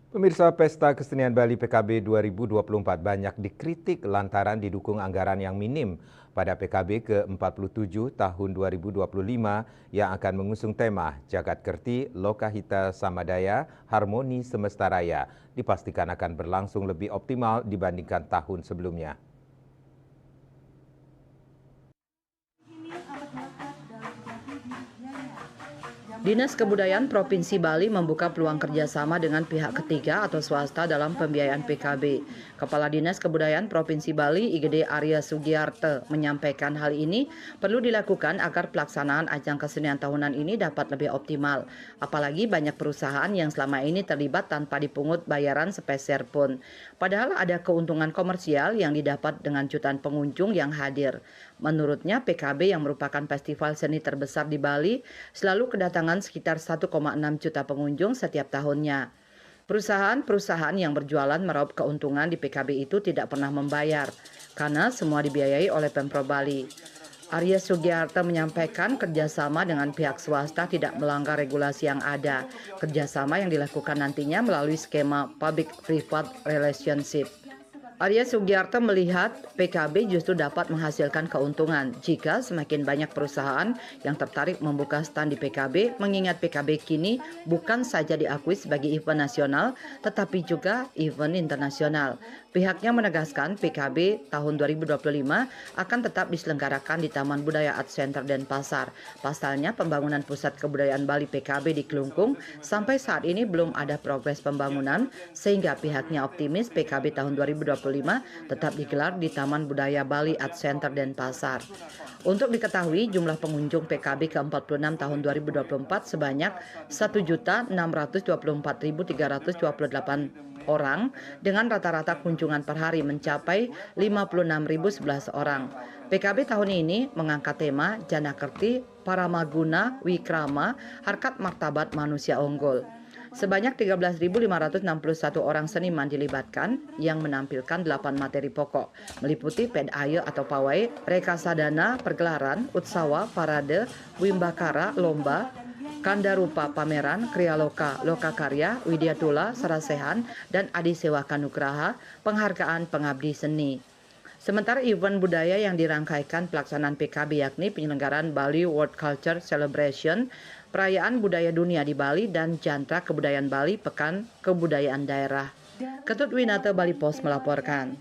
Pemirsa Pesta Kesenian Bali PKB 2024 banyak dikritik lantaran didukung anggaran yang minim pada PKB ke-47 tahun 2025 yang akan mengusung tema Jagat Kerti Lokahita Samadaya Harmoni Semesta Raya dipastikan akan berlangsung lebih optimal dibandingkan tahun sebelumnya. Dinas Kebudayaan Provinsi Bali membuka peluang kerjasama dengan pihak ketiga atau swasta dalam pembiayaan PKB. Kepala Dinas Kebudayaan Provinsi Bali IGD Arya Sugiarte menyampaikan hal ini perlu dilakukan agar pelaksanaan ajang kesenian tahunan ini dapat lebih optimal. Apalagi banyak perusahaan yang selama ini terlibat tanpa dipungut bayaran sepeser pun. Padahal ada keuntungan komersial yang didapat dengan jutaan pengunjung yang hadir. Menurutnya PKB yang merupakan festival seni terbesar di Bali selalu kedatangan sekitar 1,6 juta pengunjung setiap tahunnya. Perusahaan-perusahaan yang berjualan meraup keuntungan di PKB itu tidak pernah membayar karena semua dibiayai oleh Pemprov Bali. Arya Sugiarto menyampaikan kerjasama dengan pihak swasta tidak melanggar regulasi yang ada. Kerjasama yang dilakukan nantinya melalui skema public-private relationship. Arya Sugiarto melihat PKB justru dapat menghasilkan keuntungan jika semakin banyak perusahaan yang tertarik membuka stand di PKB, mengingat PKB kini bukan saja diakui sebagai event nasional, tetapi juga event internasional. Pihaknya menegaskan PKB tahun 2025 akan tetap diselenggarakan di Taman Budaya Art Center Denpasar. Pasalnya pembangunan Pusat Kebudayaan Bali PKB di Kelungkung sampai saat ini belum ada progres pembangunan, sehingga pihaknya optimis PKB tahun 2025 tetap digelar di Taman Budaya Bali Art Center Denpasar. Untuk diketahui, jumlah pengunjung PKB ke-46 tahun 2024 sebanyak 1.624.328 orang dengan rata-rata kunjungan per hari mencapai 56.011 orang. PKB tahun ini mengangkat tema Janakerti Paramaguna Wikrama Harkat Martabat Manusia Unggul. Sebanyak 13.561 orang seniman dilibatkan yang menampilkan 8 materi pokok, meliputi pedayo atau pawai, rekasadana, pergelaran, utsawa, parade, wimbakara, lomba, kandarupa pameran, krialoka, lokakarya, widyatula, sarasehan, dan adisewa kanugraha, penghargaan pengabdi seni. Sementara event budaya yang dirangkaikan pelaksanaan PKB yakni penyelenggaraan Bali World Culture Celebration, perayaan budaya dunia di Bali, dan Jantra Kebudayaan Bali, Pekan Kebudayaan Daerah. Ketut Winata Bali Pos melaporkan.